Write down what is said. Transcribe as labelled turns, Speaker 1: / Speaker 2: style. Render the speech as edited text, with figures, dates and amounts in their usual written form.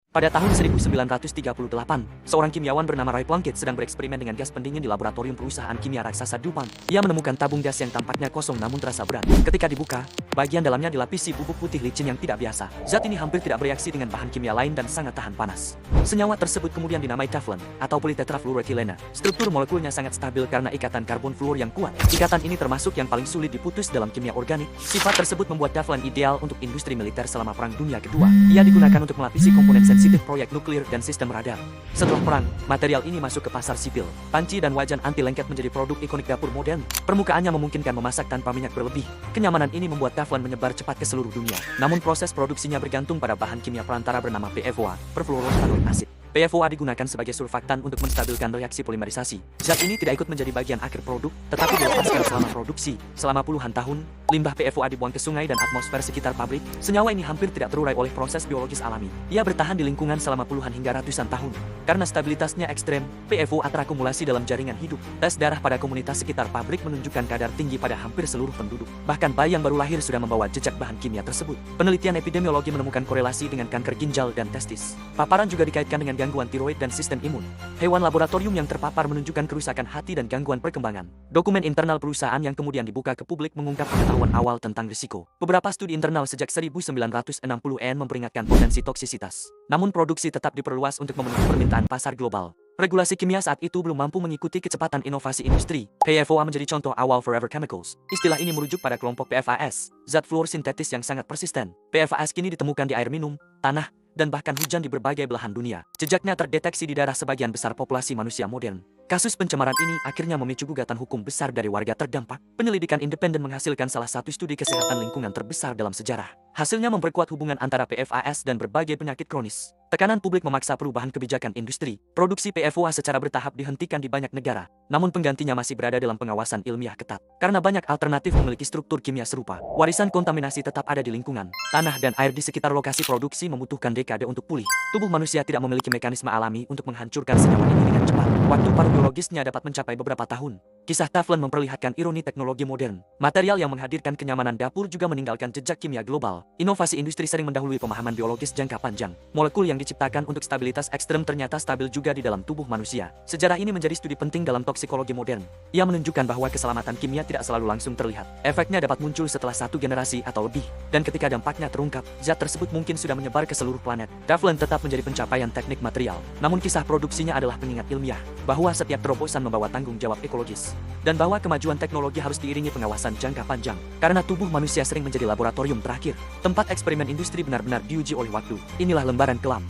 Speaker 1: Pada tahun 1938, seorang kimiawan bernama Ray Plunkett sedang bereksperimen dengan gas pendingin di laboratorium perusahaan kimia raksasa DuPont. Ia menemukan tabung gas yang tampaknya kosong namun terasa berat. Ketika dibuka, bagian dalamnya dilapisi bubuk putih licin yang tidak biasa. Zat ini hampir tidak bereaksi dengan bahan kimia lain dan sangat tahan panas. Senyawa tersebut kemudian dinamai Teflon atau politetrafluoroethilene. Struktur molekulnya sangat stabil karena ikatan karbon fluor yang kuat. Ikatan ini termasuk yang paling sulit diputus dalam kimia organik. Sifat tersebut membuat Teflon ideal untuk industri militer selama Perang Dunia Kedua. Ia digunakan untuk melapisi komponen sensitif proyek nuklir dan sistem radar. Setelah perang, material ini masuk ke pasar sipil. Panci dan wajan anti lengket menjadi produk ikonik dapur modern. Permukaannya memungkinkan memasak tanpa minyak berlebih. Kenyamanan ini membuat Teflon menyebar cepat ke seluruh dunia. Namun proses produksinya bergantung pada bahan kimia perantara bernama PFOA, perfluorotanoic acid. PFOA digunakan sebagai surfaktan untuk menstabilkan reaksi polimerisasi. Zat ini tidak ikut menjadi bagian akhir produk, tetapi dilepaskan selama produksi. Selama puluhan tahun, limbah PFOA dibuang ke sungai dan atmosfer sekitar pabrik. Senyawa ini hampir tidak terurai oleh proses biologis alami. Ia bertahan di lingkungan selama puluhan hingga ratusan tahun. Karena stabilitasnya ekstrem, PFOA terakumulasi dalam jaringan hidup. Tes darah pada komunitas sekitar pabrik menunjukkan kadar tinggi pada hampir seluruh penduduk. Bahkan bayi yang baru lahir sudah membawa jejak bahan kimia tersebut. Penelitian epidemiologi menemukan korelasi dengan kanker ginjal dan testis. Paparan juga dikaitkan dengan gangguan tiroid dan sistem imun. Hewan laboratorium yang terpapar menunjukkan kerusakan hati dan gangguan perkembangan. Dokumen internal perusahaan yang kemudian dibuka ke publik mengungkap pengetahuan awal tentang risiko. Beberapa studi internal sejak 1960-an memperingatkan potensi toksisitas. Namun produksi tetap diperluas untuk memenuhi permintaan pasar global. Regulasi kimia saat itu belum mampu mengikuti kecepatan inovasi industri. PFOA menjadi contoh awal Forever Chemicals. Istilah ini merujuk pada kelompok PFAS, zat fluor sintetis yang sangat persisten. PFAS kini ditemukan di air minum, tanah, dan bahkan hujan di berbagai belahan dunia. Jejaknya terdeteksi di darah sebagian besar populasi manusia modern. Kasus pencemaran ini akhirnya memicu gugatan hukum besar dari warga terdampak. Penyelidikan independen menghasilkan salah satu studi kesehatan lingkungan terbesar dalam sejarah. Hasilnya memperkuat hubungan antara PFAS dan berbagai penyakit kronis. Tekanan publik memaksa perubahan kebijakan industri. Produksi PFOA secara bertahap dihentikan di banyak negara. Namun penggantinya masih berada dalam pengawasan ilmiah ketat. Karena banyak alternatif memiliki struktur kimia serupa, warisan kontaminasi tetap ada di lingkungan. Tanah dan air di sekitar lokasi produksi membutuhkan dekade untuk pulih. Tubuh manusia tidak memiliki mekanisme alami untuk menghancurkan senyawa ini dengan cepat. Waktu paru biologisnya dapat mencapai beberapa tahun. Kisah Teflon memperlihatkan ironi teknologi modern. Material yang menghadirkan kenyamanan dapur juga meninggalkan jejak kimia global. Inovasi industri sering mendahului pemahaman biologis jangka panjang. Molekul yang diciptakan untuk stabilitas ekstrem ternyata stabil juga di dalam tubuh manusia. Sejarah ini menjadi studi penting dalam toksikologi modern. Ia menunjukkan bahwa keselamatan kimia tidak selalu langsung terlihat. Efeknya dapat muncul setelah satu generasi atau lebih. Dan ketika dampaknya terungkap, zat tersebut mungkin sudah menyebar ke seluruh planet. Teflon tetap menjadi pencapaian teknik material. Namun kisah produksinya adalah pengingat ilmiah bahwa setiap terobosan membawa tanggung jawab ekologis. Dan bahwa kemajuan teknologi harus diiringi pengawasan jangka panjang. Karena tubuh manusia sering menjadi laboratorium terakhir. Tempat eksperimen industri benar-benar diuji oleh waktu. Inilah lembaran kelam.